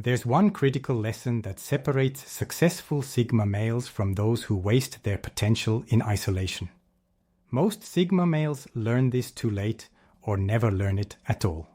There's one critical lesson that separates successful Sigma males from those who waste their potential in isolation. Most Sigma males learn this too late or never learn it at all.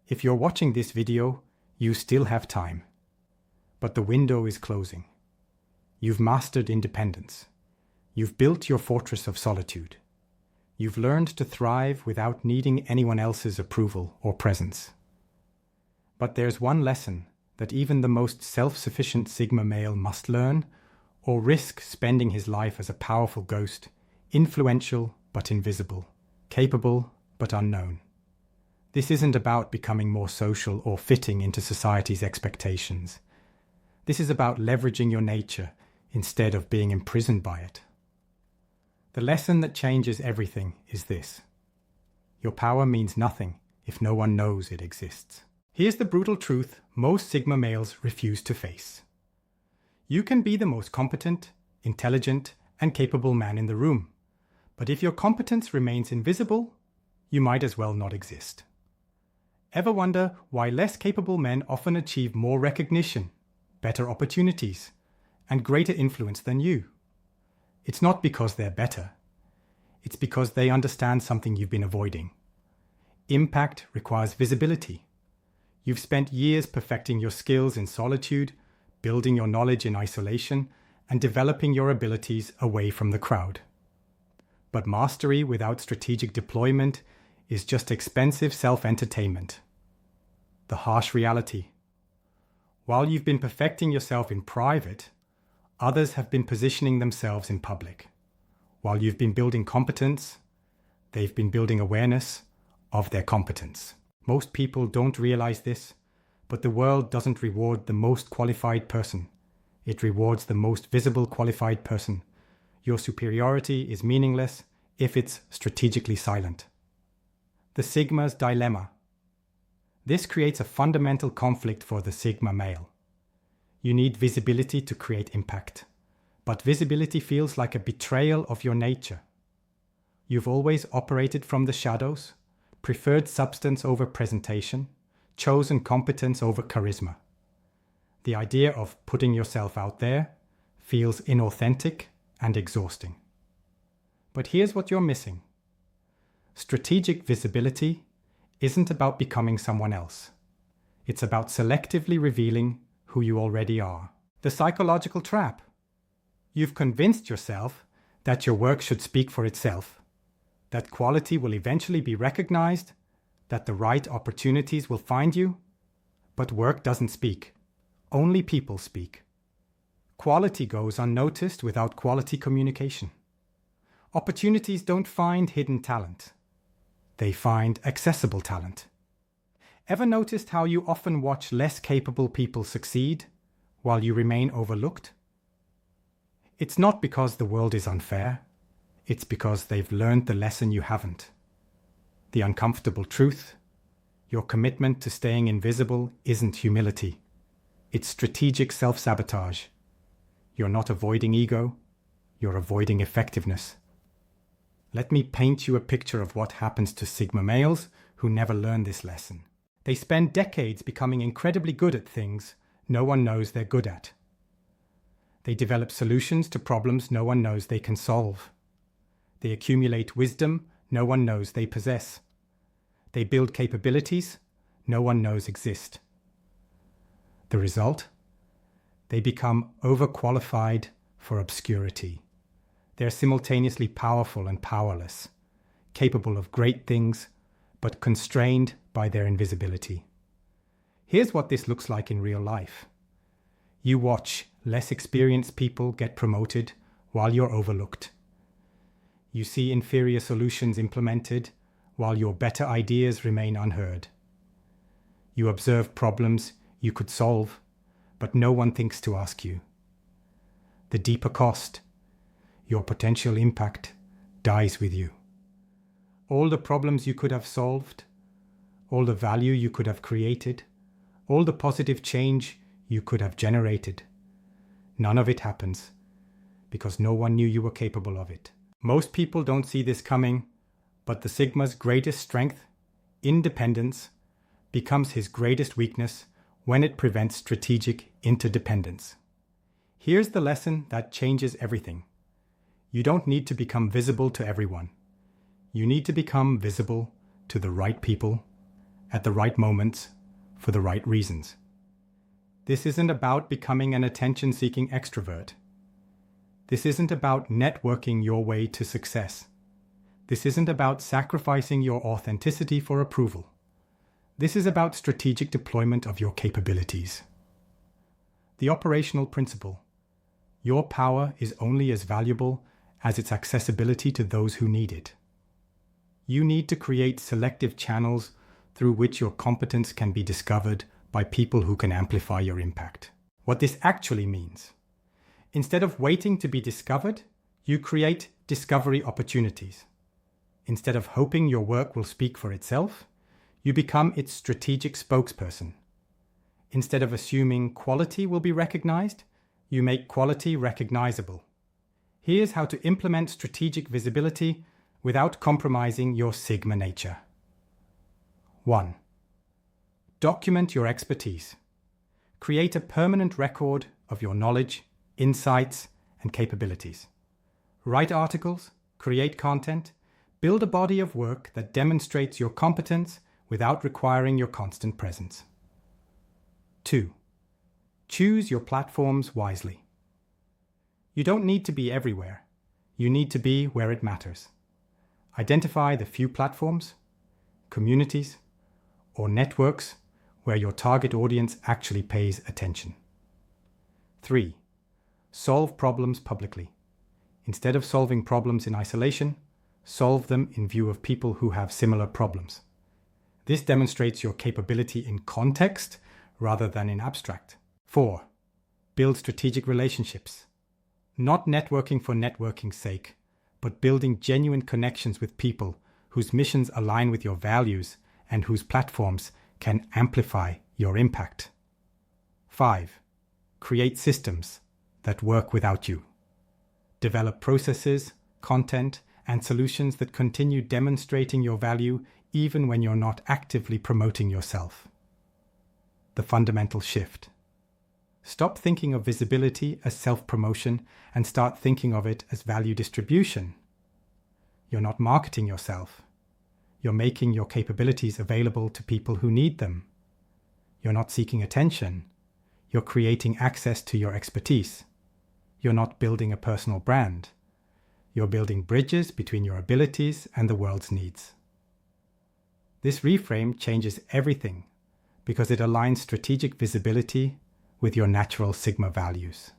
If you're watching this video, you still have time. But the window is closing. You've mastered independence. You've built your fortress of solitude. You've learned to thrive without needing anyone else's approval or presence. But there's one lesson that even the most self-sufficient Sigma male must learn, or risk spending his life as a powerful ghost, influential but invisible, capable but unknown. This isn't about becoming more social or fitting into society's expectations. This is about leveraging your nature instead of being imprisoned by it. The lesson that changes everything is this: your power means nothing if no one knows it exists. Here's the brutal truth most Sigma males refuse to face. You can be the most competent, intelligent, and capable man in the room, but if your competence remains invisible, you might as well not exist. Ever wonder why less capable men often achieve more recognition, better opportunities, and greater influence than you? It's not because they're better. It's because they understand something you've been avoiding. Impact requires visibility. You've spent years perfecting your skills in solitude, building your knowledge in isolation, and developing your abilities away from the crowd. But mastery without strategic deployment is just expensive self-entertainment. The harsh reality: while you've been perfecting yourself in private, others have been positioning themselves in public. While you've been building competence, they've been building awareness of their competence. Most people don't realize this, but the world doesn't reward the most qualified person. It rewards the most visible qualified person. Your superiority is meaningless if it's strategically silent. The Sigma's dilemma. This creates a fundamental conflict for the Sigma male. You need visibility to create impact, but visibility feels like a betrayal of your nature. You've always operated from the shadows, preferred substance over presentation, chosen competence over charisma. The idea of putting yourself out there feels inauthentic and exhausting. But here's what you're missing. Strategic visibility isn't about becoming someone else. It's about selectively revealing who you already are. The psychological trap. You've convinced yourself that your work should speak for itself, that quality will eventually be recognized, that the right opportunities will find you. But work doesn't speak. Only people speak. Quality goes unnoticed without quality communication. Opportunities don't find hidden talent. They find accessible talent. Ever noticed how you often watch less capable people succeed while you remain overlooked? It's not because the world is unfair. It's because they've learned the lesson you haven't. The uncomfortable truth: your commitment to staying invisible isn't humility. It's strategic self-sabotage. You're not avoiding ego, you're avoiding effectiveness. Let me paint you a picture of what happens to Sigma males who never learn this lesson. They spend decades becoming incredibly good at things no one knows they're good at. They develop solutions to problems no one knows they can solve. They accumulate wisdom no one knows they possess. They build capabilities no one knows exist. The result? They become overqualified for obscurity. They're simultaneously powerful and powerless, capable of great things, but constrained by their invisibility. Here's what this looks like in real life. You watch less experienced people get promoted while you're overlooked. You see inferior solutions implemented while your better ideas remain unheard. You observe problems you could solve, but no one thinks to ask you. The deeper cost: your potential impact dies with you. All the problems you could have solved, all the value you could have created, all the positive change you could have generated, none of it happens because no one knew you were capable of it. Most people don't see this coming, but the Sigma's greatest strength, independence, becomes his greatest weakness when it prevents strategic interdependence. Here's the lesson that changes everything. You don't need to become visible to everyone. You need to become visible to the right people, at the right moments, for the right reasons. This isn't about becoming an attention-seeking extrovert. This isn't about networking your way to success. This isn't about sacrificing your authenticity for approval. This is about strategic deployment of your capabilities. The operational principle. Your power is only as valuable as its accessibility to those who need it. You need to create selective channels through which your competence can be discovered by people who can amplify your impact. What this actually means. Instead of waiting to be discovered, you create discovery opportunities. Instead of hoping your work will speak for itself, you become its strategic spokesperson. Instead of assuming quality will be recognized, you make quality recognizable. Here's how to implement strategic visibility without compromising your Sigma nature. 1. Document your expertise. Create a permanent record of your knowledge, insights, and capabilities. Write articles, create content, build a body of work that demonstrates your competence without requiring your constant presence. 2. Choose your platforms wisely. You don't need to be everywhere. You need to be where it matters. Identify the few platforms, communities, or networks where your target audience actually pays attention. 3. Solve problems publicly. Instead of solving problems in isolation, solve them in view of people who have similar problems. This demonstrates your capability in context rather than in abstract. 4. Build strategic relationships. Not networking for networking's sake, but building genuine connections with people whose missions align with your values and whose platforms can amplify your impact. 5. Create systems that work without you. Develop processes, content, and solutions that continue demonstrating your value even when you're not actively promoting yourself. The fundamental shift. Stop thinking of visibility as self-promotion and start thinking of it as value distribution. You're not marketing yourself. You're making your capabilities available to people who need them. You're not seeking attention. You're creating access to your expertise. You're not building a personal brand. You're building bridges between your abilities and the world's needs. This reframe changes everything because it aligns strategic visibility with your natural Sigma values.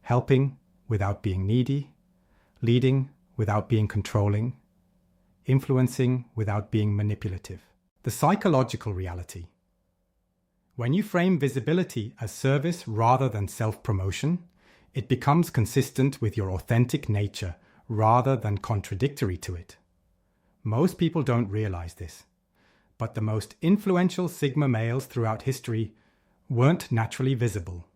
Helping without being needy, leading without being controlling, influencing without being manipulative. The psychological reality. When you frame visibility as service rather than self-promotion, it becomes consistent with your authentic nature rather than contradictory to it. Most people don't realize this, but the most influential Sigma males throughout history weren't naturally visible.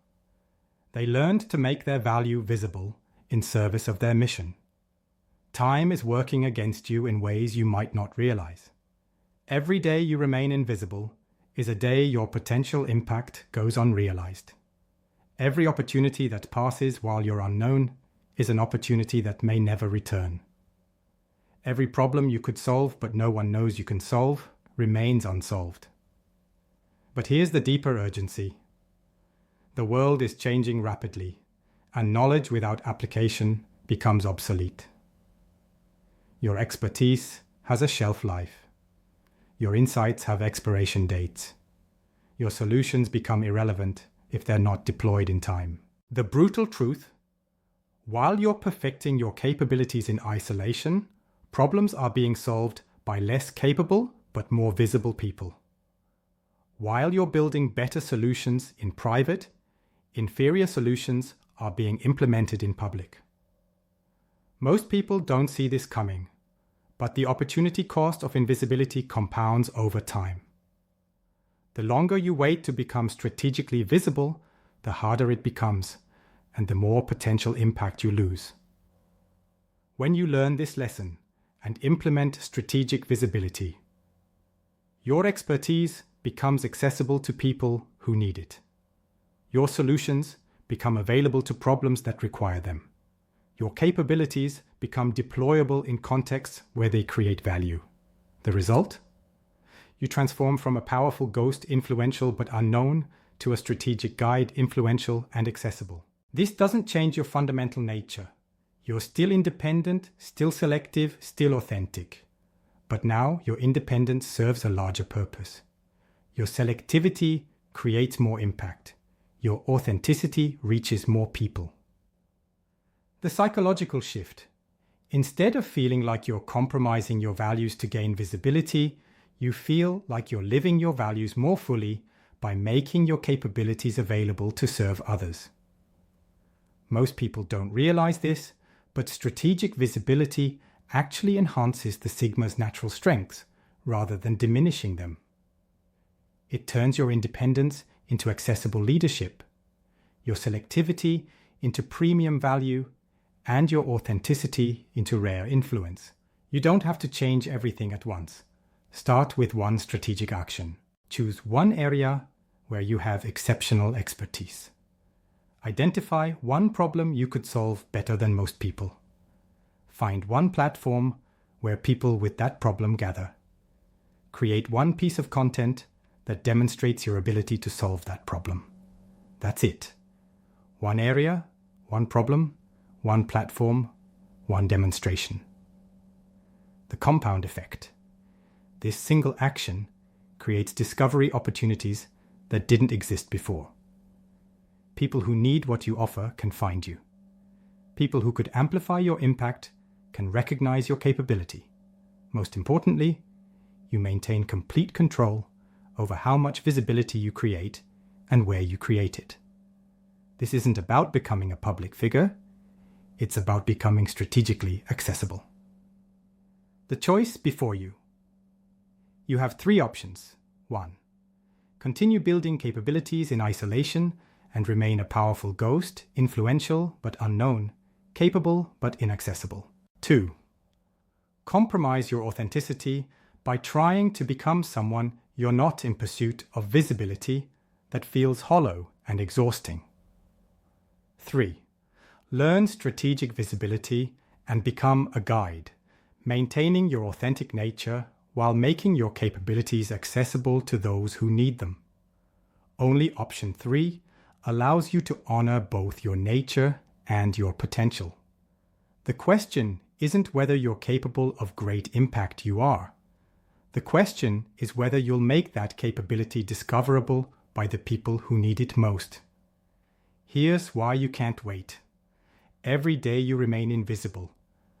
They learned to make their value visible in service of their mission. Time is working against you in ways you might not realize. Every day you remain invisible is a day your potential impact goes unrealized. Every opportunity that passes while you're unknown is an opportunity that may never return. Every problem you could solve but no one knows you can solve remains unsolved. But here's the deeper urgency. The world is changing rapidly, and knowledge without application becomes obsolete. Your expertise has a shelf life. Your insights have expiration dates. Your solutions become irrelevant if they're not deployed in time. The brutal truth: while you're perfecting your capabilities in isolation, problems are being solved by less capable but more visible people. While you're building better solutions in private, inferior solutions are being implemented in public. Most people don't see this coming, but the opportunity cost of invisibility compounds over time. The longer you wait to become strategically visible, the harder it becomes, and the more potential impact you lose. When you learn this lesson and implement strategic visibility, your expertise becomes accessible to people who need it. Your solutions become available to problems that require them. Your capabilities become deployable in contexts where they create value. The result? You transform from a powerful ghost, influential but unknown, to a strategic guide, influential and accessible. This doesn't change your fundamental nature. You're still independent, still selective, still authentic. But now your independence serves a larger purpose. Your selectivity creates more impact. Your authenticity reaches more people. The psychological shift. Instead of feeling like you're compromising your values to gain visibility, you feel like you're living your values more fully by making your capabilities available to serve others. Most people don't realize this, but strategic visibility actually enhances the Sigma's natural strengths rather than diminishing them. It turns your independence into accessible leadership, your selectivity into premium value, and your authenticity into rare influence. You don't have to change everything at once. Start with one strategic action. Choose one area where you have exceptional expertise. Identify one problem you could solve better than most people. Find one platform where people with that problem gather. Create one piece of content that demonstrates your ability to solve that problem. That's it. One area, one problem, one platform, one demonstration. The compound effect. This single action creates discovery opportunities that didn't exist before. People who need what you offer can find you. People who could amplify your impact can recognize your capability. Most importantly, you maintain complete control over how much visibility you create and where you create it. This isn't about becoming a public figure. It's about becoming strategically accessible. The choice before you. You have three options. 1. Continue building capabilities in isolation and remain a powerful ghost, influential but unknown, capable but inaccessible. 2. Compromise your authenticity by trying to become someone you're not in pursuit of visibility that feels hollow and exhausting. 3. Learn strategic visibility and become a guide, maintaining your authentic nature while making your capabilities accessible to those who need them. Only option 3 allows you to honor both your nature and your potential. The question isn't whether you're capable of great impact. You are. The question is whether you'll make that capability discoverable by the people who need it most. Here's why you can't wait. Every day you remain invisible,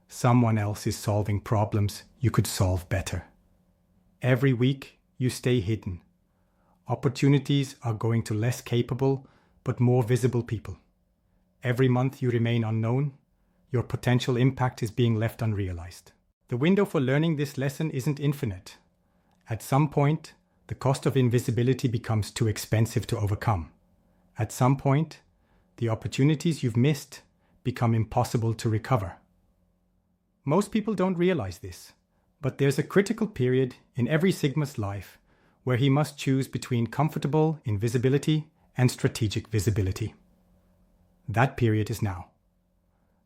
someone else is solving problems you could solve better. Every week you stay hidden. Opportunities are going to less capable but more visible people. Every month you remain unknown. Your potential impact is being left unrealized. The window for learning this lesson isn't infinite. At some point, the cost of invisibility becomes too expensive to overcome. At some point, the opportunities you've missed become impossible to recover. Most people don't realize this, but there's a critical period in every Sigma's life where he must choose between comfortable invisibility and strategic visibility. That period is now.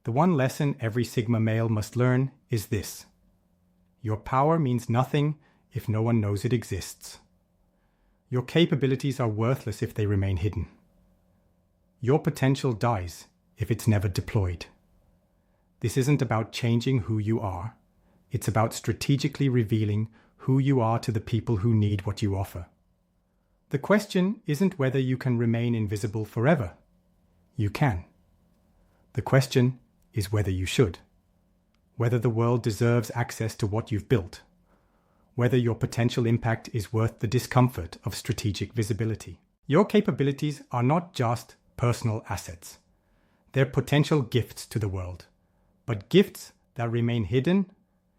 The one lesson every Sigma male must learn is this: your power means nothing if no one knows it exists. Your capabilities are worthless if they remain hidden. Your potential dies if it's never deployed. This isn't about changing who you are. It's about strategically revealing who you are to the people who need what you offer. The question isn't whether you can remain invisible forever. You can. The question is whether you should. Whether the world deserves access to what you've built. Whether your potential impact is worth the discomfort of strategic visibility. Your capabilities are not just personal assets. They're potential gifts to the world. But gifts that remain hidden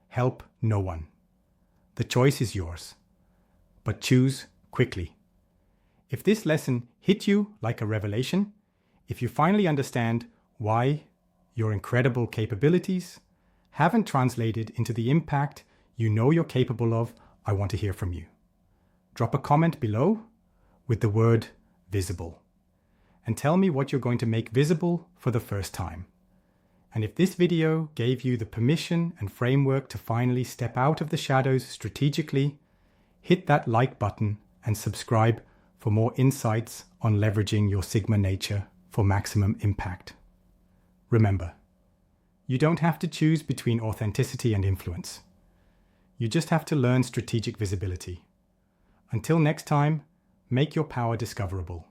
help no one. The choice is yours. But choose quickly. If this lesson hit you like a revelation, if you finally understand why your incredible capabilities haven't translated into the impact you know you're capable of, I want to hear from you. Drop a comment below with the word visible. And tell me what you're going to make visible for the first time. And if this video gave you the permission and framework to finally step out of the shadows strategically, hit that like button and subscribe for more insights on leveraging your Sigma nature for maximum impact. Remember, you don't have to choose between authenticity and influence. You just have to learn strategic visibility. Until next time, make your power discoverable.